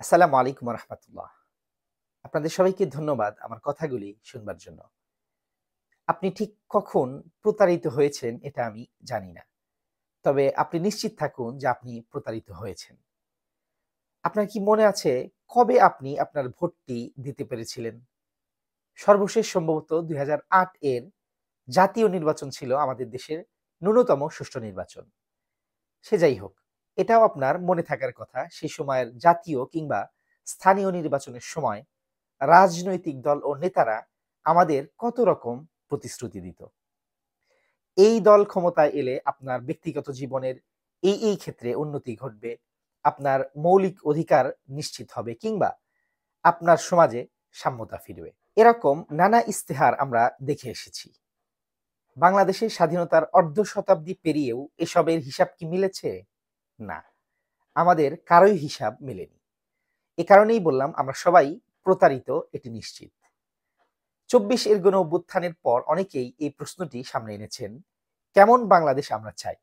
আসসালামু আলাইকুম রহমতুল্লাহ। আপনাদের সবাইকে ধন্যবাদ আমার কথাগুলি শুনবার জন্য। আপনি ঠিক কখন প্রতারিত হয়েছেন এটা আমি জানি না। তবে আপনি নিশ্চিত থাকুন যে আপনি প্রতারিত হয়েছেন। আপনার কি মনে আছে কবে আপনি আপনার ভোটটি দিতে পেরেছিলেন? সর্বশেষ সম্ভবত ২০০৮ এর জাতীয় নির্বাচন ছিল আমাদের দেশের ন্যূনতম সুষ্ঠু নির্বাচন। সে যাই হোক, এটাও আপনার মনে থাকার কথা সেই সময়ের জাতীয় কিংবা স্থানীয় নির্বাচনের সময় রাজনৈতিক দল ও নেতারা আমাদের কত রকম প্রতিশ্রুতি দিত। এই দল ক্ষমতায় এলে আপনার ব্যক্তিগত জীবনের এই ক্ষেত্রে উন্নতি ঘটবে, আপনার মৌলিক অধিকার নিশ্চিত হবে কিংবা আপনার সমাজে সাম্যতা ফিরবে। এরকম নানা ইস্তেহার আমরা দেখে এসেছি। বাংলাদেশের স্বাধীনতার অর্ধ শতাব্দী পেরিয়েও এসবের হিসাব কি মিলেছে? না, আমাদের কারোই হিসাব মেলেনি। এ কারণেই বললাম আমরা সবাই প্রতারিত, এটি নিশ্চিত। ২৪ এর গণ অভ্যুত্থানের পর অনেকেই এই প্রশ্নটি সামনে এনেছেন, কেমন বাংলাদেশ আমরা চাই?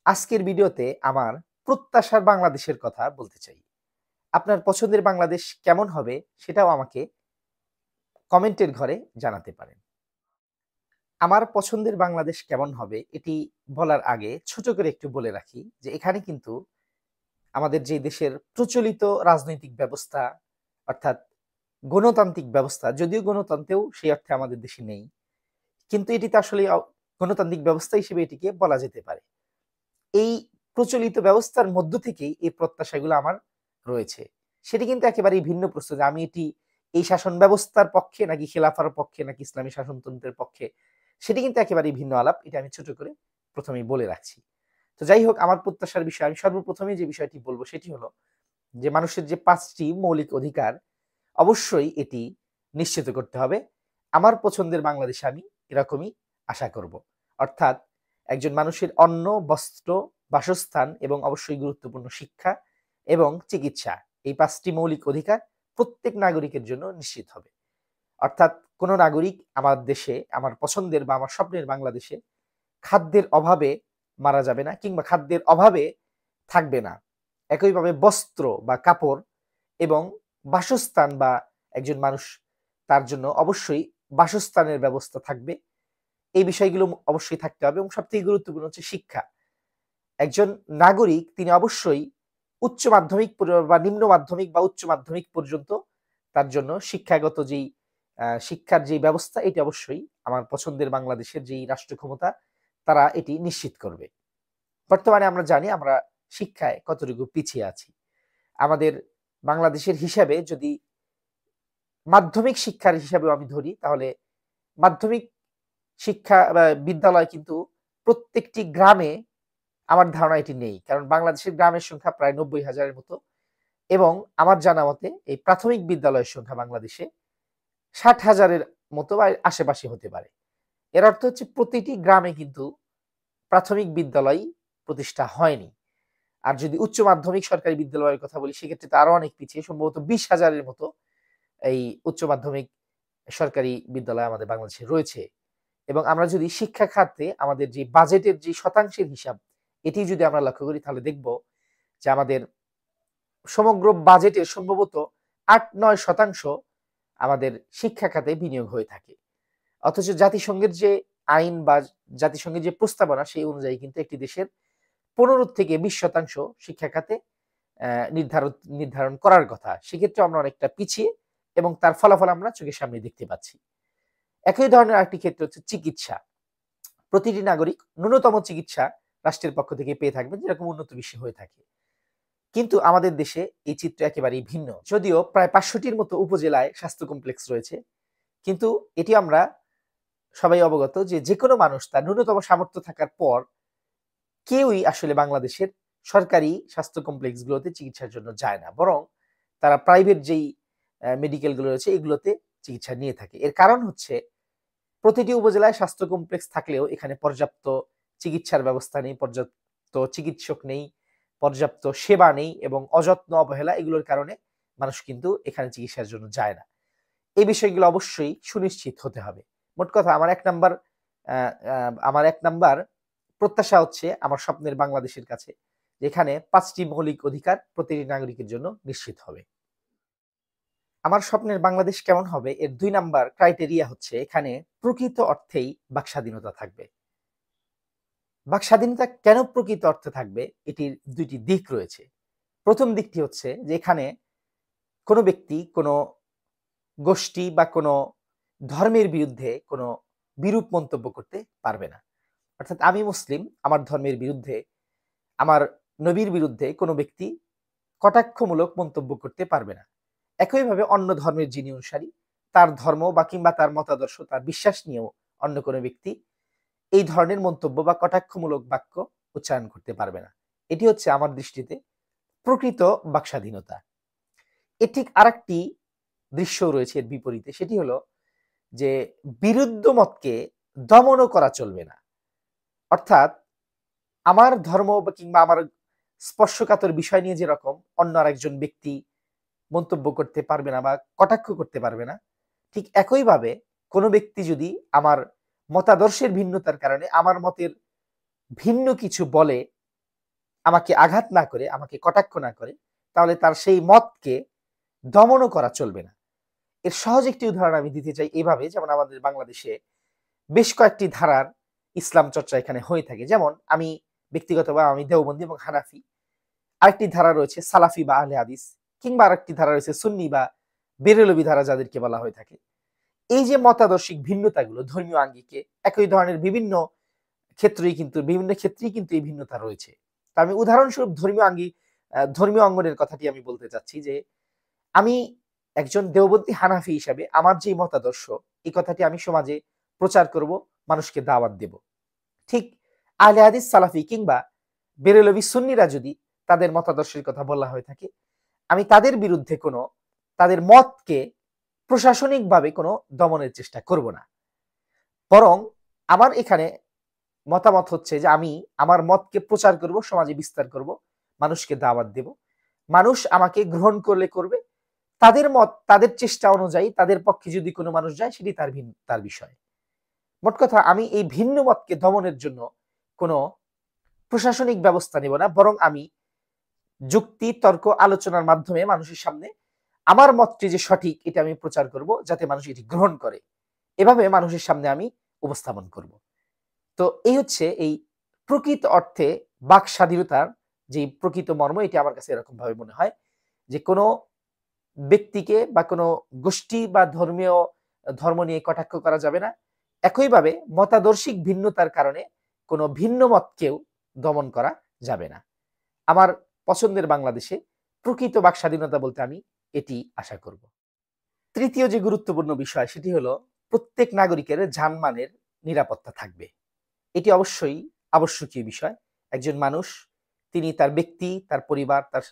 আজকের ভিডিওতে আমার প্রত্যাশার বাংলাদেশের কথা বলতে চাই। আপনার পছন্দের বাংলাদেশ কেমন হবে সেটাও আমাকে কমেন্টের ঘরে জানাতে পারেন। আমার পছন্দের বাংলাদেশ কেমন হবে এটি বলার আগে ছোট করে একটু বলে রাখি যে এখানে কিন্তু আমাদের যে দেশের প্রচলিত রাজনৈতিক ব্যবস্থা, অর্থাৎ গণতান্ত্রিক ব্যবস্থা, যদিও গণতন্ত্রেও সেই অর্থে আমাদের দেশে নেই, কিন্তু এটিতে আসলে গণতান্ত্রিক ব্যবস্থা হিসেবে এটিকে বলা যেতে পারে। এই প্রচলিত ব্যবস্থার মধ্য থেকেই এই প্রত্যাশাগুলো আমার রয়েছে। সেটি কিন্তু একেবারেই ভিন্ন প্রশ্ন যে আমি এটি এই শাসন ব্যবস্থার পক্ষে নাকি খেলাফার পক্ষে নাকি ইসলামী শাসনতন্ত্রের পক্ষে, সেটি কিন্তু একেবারেই ভিন্ন আলাপ। এটা আমি ছোট করে প্রথমেই বলে রাখছি। তো যাই হোক, আমার প্রত্যাশার বিষয় আমি সর্বপ্রথমেই যে বিষয়টি বলবো সেটি হলো যে মানুষের যে ৫টি মৌলিক অধিকার অবশ্যই এটি নিশ্চিত করতে হবে। আমার পছন্দের বাংলাদেশে আমি এরকমই আশা করব। অর্থাৎ একজন মানুষের অন্ন, বস্ত্র, বাসস্থান এবং অবশ্যই গুরুত্বপূর্ণ শিক্ষা এবং চিকিৎসা, এই ৫টি মৌলিক অধিকার প্রত্যেক নাগরিকের জন্য নিশ্চিত হবে। অর্থাৎ কোন নাগরিক আমার দেশে, আমার পছন্দের বা আমার স্বপ্নের বাংলাদেশে খাদ্যের অভাবে মারা যাবে না কিংবা খাদ্যের অভাবে থাকবে না। একইভাবে বস্ত্র বা কাপড় এবং বাসস্থান বা একজন মানুষ, তার জন্য অবশ্যই বাসস্থানের ব্যবস্থা থাকবে। এই বিষয়গুলো অবশ্যই থাকতে হবে এবং সবথেকে গুরুত্বপূর্ণ হচ্ছে শিক্ষা। একজন নাগরিক তিনি অবশ্যই উচ্চ মাধ্যমিক বা নিম্ন মাধ্যমিক বা উচ্চ মাধ্যমিক পর্যন্ত তার জন্য শিক্ষাগত যেই শিক্ষার যে ব্যবস্থা, এটি অবশ্যই আমার পছন্দের বাংলাদেশের যেই রাষ্ট্র ক্ষমতা তারা এটি নিশ্চিত করবে। বর্তমানে আমরা জানি আমরা শিক্ষায় কতটুকু পিছিয়ে আছি। আমাদের বাংলাদেশের হিসাবে যদি মাধ্যমিক শিক্ষার হিসাবেও আমি ধরি, তাহলে মাধ্যমিক শিক্ষা বা বিদ্যালয় কিন্তু প্রত্যেকটি গ্রামে আমার ধারণা এটি নেই। কারণ বাংলাদেশের গ্রামের সংখ্যা প্রায় ৯০,০০০ মতো এবং আমার জানা মতে এই প্রাথমিক বিদ্যালয়ের সংখ্যা বাংলাদেশে ৬০,০০০ এর মতো বা আশেপাশে হতে পারে। এর অর্থ হচ্ছে প্রতিটি গ্রামে কিন্তু প্রাথমিক বিদ্যালয় প্রতিষ্ঠা হয়নি। আর যদি উচ্চ মাধ্যমিক সরকারি বিদ্যালয়ের কথা বলি সেক্ষেত্রে তো আরো অনেক পিছিয়ে, সম্ভবত ২০,০০০ এর মতো এই উচ্চ মাধ্যমিক সরকারি বিদ্যালয় আমাদের বাংলাদেশে রয়েছে। এবং আমরা যদি শিক্ষা খাতে আমাদের যে বাজেটের যে শতাংশের হিসাব, এটি যদি আমরা লক্ষ্য করি তাহলে দেখব যে আমাদের সমগ্র বাজেটের সম্ভবত ৮-৯% আমাদের শিক্ষা খাতে বিনিয়োগ হয়ে থাকে। অথচ জাতিসংঘের যে আইন বা জাতিসংঘের যে প্রস্তাবনা সেই অনুযায়ী কিন্তু একটি দেশের ১৫-২০% শিক্ষা খাতে নির্ধারণ করার কথা। সেক্ষেত্রে আমরা অনেকটা পিছিয়ে এবং তার ফলাফল আমরা চোখের সামনে দেখতে পাচ্ছি। একই ধরনের আরেকটি ক্ষেত্র হচ্ছে চিকিৎসা। প্রতিটি নাগরিক ন্যূনতম চিকিৎসা রাষ্ট্রের পক্ষ থেকে পেয়ে থাকবেন, যেরকম উন্নত বিশ্বে হয়ে থাকে। কিন্তু আমাদের দেশে এই চিত্র একেবারেই ভিন্ন। যদিও প্রায় ৫০০টির মতো উপজেলায় স্বাস্থ্য কমপ্লেক্স রয়েছে, কিন্তু এটি আমরা সবাই অবগত যে যেকোনো মানুষ তার ন্যূনতম সামর্থ্য থাকার পর কেউই আসলে বাংলাদেশের সরকারি স্বাস্থ্য কমপ্লেক্স গুলোতে চিকিৎসার জন্য যায় না, বরং তারা প্রাইভেট যেই মেডিকেল গুলো রয়েছে এগুলোতে চিকিৎসা নিয়ে থাকে। এর কারণ হচ্ছে প্রতিটি উপজেলায় স্বাস্থ্য কমপ্লেক্স থাকলেও এখানে পর্যাপ্ত চিকিৎসার ব্যবস্থা নেই, পর্যাপ্ত চিকিৎসক নেই, পর্যাপ্ত সেবা নেই এবং অযত্ন অবহেলা এগুলোর কারণে মানুষ কিন্তু এখানে চিকিৎসার জন্য যায় না। এই বিষয়গুলো অবশ্যই সুনিশ্চিত হতে হবে। মোট কথা আমার এক নাম্বার প্রত্যাশা হচ্ছে আমার স্বপ্নের বাংলাদেশের কাছে যেখানে 5টি মৌলিক অধিকার প্রতিটি নাগরিকের জন্য নিশ্চিত হবে। আমার স্বপ্নের বাংলাদেশ কেমন হবে এর 2 নাম্বার ক্রাইটেরিয়া হচ্ছে এখানে প্রকৃত অর্থেই বাকস্বাধীনতা থাকবে। বাকস্বাধীনতা কেন প্রকৃত অর্থে থাকবে এটির 2টি দিক রয়েছে। প্রথম দিকটি হচ্ছে যে এখানে কোনো ব্যক্তি কোনো গোষ্ঠী বা কোনো ধর্মের বিরুদ্ধে কোনো বিরূপ মন্তব্য করতে পারবে না। অর্থাৎ আমি মুসলিম, আমার ধর্মের বিরুদ্ধে, আমার নবীর বিরুদ্ধে কোনো ব্যক্তি কটাক্ষমূলক মন্তব্য করতে পারবে না। একইভাবে অন্য ধর্মের যিনি অনুসারী তার ধর্ম বা কিংবা তার মতাদর্শ, তার বিশ্বাস নিয়েও অন্য কোনো ব্যক্তি এই ধরনের মন্তব্য বা কটাক্ষমূলক বাক্য উচ্চারণ করতে পারবে না। এটি হচ্ছে আমার দৃষ্টিতে প্রকৃত বাকস্বাধীনতা। এর ঠিক আরেকটি দৃশ্য রয়েছে এর বিপরীতে, সেটি হলো যে বিরুদ্ধ মতকে দমনও করা চলবে না। অর্থাৎ আমার ধর্ম বা কিংবা আমার স্পর্শকাতর বিষয় নিয়ে যেরকম অন্য আরেকজন ব্যক্তি মন্তব্য করতে পারবে না বা কটাক্ষ করতে পারবে না, ঠিক একইভাবে কোনো ব্যক্তি যদি আমার মতাদর্শের ভিন্নতার কারণে আমার মতের ভিন্ন কিছু বলে আমাকে আঘাত না করে, আমাকে কটাক্ষ না করে, তাহলে তার সেই মতকে দমনও করা চলবে না। এর সহজ একটি উদাহরণ আমি দিতে চাই এভাবে, যেমন আমাদের বাংলাদেশে বেশ কয়েকটি ধারার ইসলাম চর্চা এখানে হয়ে থাকে। যেমন আমি ব্যক্তিগতভাবে আমি দেওবন্দি এবং হানাফি। আরেকটি ধারা রয়েছে সালাফি বা আহলে হাদিস, কিংবা আরেকটি ধারা রয়েছে সুন্নি বা বেরেলভী ধারা যাদেরকে বলা হয়ে থাকে। এই যে মতাদর্শিক ভিন্নতাগুলো ধর্মীয় আঙ্গিকে একই ধরনের বিভিন্ন ক্ষেত্রেই কিন্তু এই ভিন্নতা রয়েছে। তো আমি উদাহরণস্বরূপ ধর্মীয় অঙ্গনের কথাটি আমি বলতে চাচ্ছি যে আমি একজন দেওবন্দি হানাফি হিসাবে আমার যে মতাদর্শ এই কথাটি আমি সমাজে প্রচার করব, মানুষকে দাওয়াত দেব। ঠিক আহলে হাদিস সালাফি কিংবা বেরেলভী সুন্নিরা যদি তাদের মতাদর্শের কথা বলা হয়ে থাকে, আমি তাদের বিরুদ্ধে তাদের মতকে প্রশাসনিকভাবে কোনো দমনের চেষ্টা করব না। বরং আমার এখানে মতামত হচ্ছে যে আমি আমার মতকে প্রচার করব, সমাজে বিস্তার করব, মানুষকে দাওয়াত দেব। মানুষ আমাকে গ্রহণ করলে করবে, তাদের মত তাদের চেষ্টা অনুযায়ী তাদের পক্ষে যদি কোনো মানুষ যায় সেটি তার বিষয়। মোট কথা আমি এই ভিন্ন মতকে দমনের জন্য কোনো প্রশাসনিক ব্যবস্থা নেব না, বরং আমি যুক্তি তর্ক আলোচনার মাধ্যমে মানুষের সামনে আমার মতটি যে সঠিক এটা আমি প্রচার করব, যাতে মানুষ এটি গ্রহণ করে। এভাবে মানুষের সামনে আমি উপস্থাপন করব। তো এই হচ্ছে এই প্রকৃত অর্থে বাক স্বাধীনতার যে প্রকৃত মর্ম, এটি আমার কাছে এরকম ভাবে মনে হয় যে কোনো ব্যক্তিকে বা কোনো গোষ্ঠী বা ধর্ম নিয়ে কটাক্ষ করা যাবে না। একইভাবে মতাদর্শিক ভিন্নতার কারণে কোনো ভিন্ন মতকেও দমন করা যাবে না। আমার পছন্দের বাংলাদেশে প্রকৃত বাক স্বাধীনতা বলতে আমি এটি আশা করব। তৃতীয় যে গুরুত্বপূর্ণ বিষয় সেটি হলো প্রত্যেক নাগরিকের জানমালের নিরাপত্তা থাকবে। এটি অবশ্যই আবশ্যকীয় বিষয়। একজন মানুষ তিনি তার ব্যক্তি, তার পরিবার, তার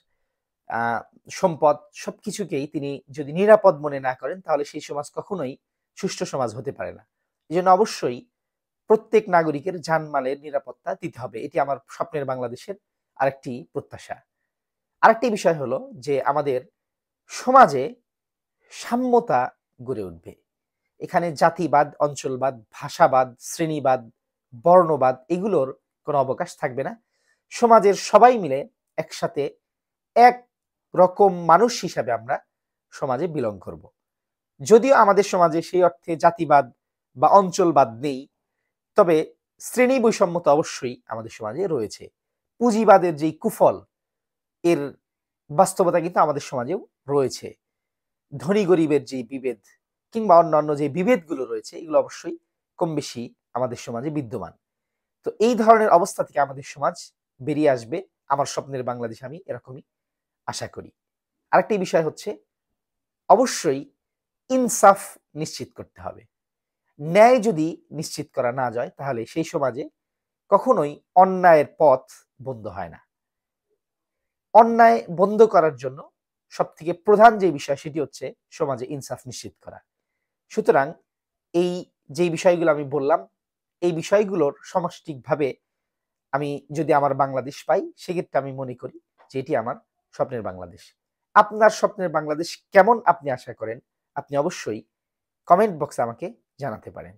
সম্পদ সবকিছুকেই তিনি যদি নিরাপদ মনে না করেন, তাহলে সেই সমাজ কখনোই সুষ্ঠু সমাজ হতে পারে না। এজন্য অবশ্যই প্রত্যেক নাগরিকের জানমালের নিরাপত্তা দিতে হবে। এটি আমার স্বপ্নের বাংলাদেশের আরেকটি প্রত্যাশা। আরেকটি বিষয় হলো যে আমাদের সমাজে সাম্যতা গড়ে উঠবে। এখানে জাতিবাদ, অঞ্চলবাদ, ভাষাবাদ, শ্রেণীবাদ, বর্ণবাদ এগুলোর কোনো অবকাশ থাকবে না। সমাজের সবাই মিলে একসাথে এক রকম মানুষ হিসাবে আমরা সমাজে বিলং করব। যদিও আমাদের সমাজে সেই অর্থে জাতিবাদ বা অঞ্চলবাদ নেই, তবে শ্রেণী বৈষম্য তো অবশ্যই আমাদের সমাজে রয়েছে। পুঁজিবাদের যেই কুফল, এর বাস্তবতা কিন্তু আমাদের সমাজেও রয়েছে। ধনী গরিবের যে বিভেদ কিংবা অন্যান্য যে বিভেদগুলো রয়েছে, এগুলো অবশ্যই কম বেশি আমাদের সমাজে বিদ্যমান। তো এই ধরনের অবস্থা থেকে আমাদের সমাজ বেরিয়ে আসবে, আমার স্বপ্নের বাংলাদেশ আমি এরকমই আশা করি। আরেকটি বিষয় হচ্ছে অবশ্যই ইনসাফ নিশ্চিত করতে হবে। ন্যায় যদি নিশ্চিত করা না যায়, তাহলে সেই সমাজে কখনোই অন্যায়ের পথ বন্ধ হয় না। অন্যায় বন্ধ করার জন্য সবথেকে প্রধান যে বিষয় সেটি হচ্ছে সমাজে ইনসাফ নিশ্চিত করা। সুতরাং এই যে বিষয়গুলো আমি বললাম, এই বিষয়গুলোর সমষ্টিকভাবে আমি যদি আমার বাংলাদেশ পাই, সেক্ষেত্রে আমি মনে করি যে এটি আমার স্বপ্নের বাংলাদেশ। আপনার স্বপ্নের বাংলাদেশ কেমন আপনি আশা করেন, আপনি অবশ্যই কমেন্ট বক্সে আমাকে জানাতে পারেন।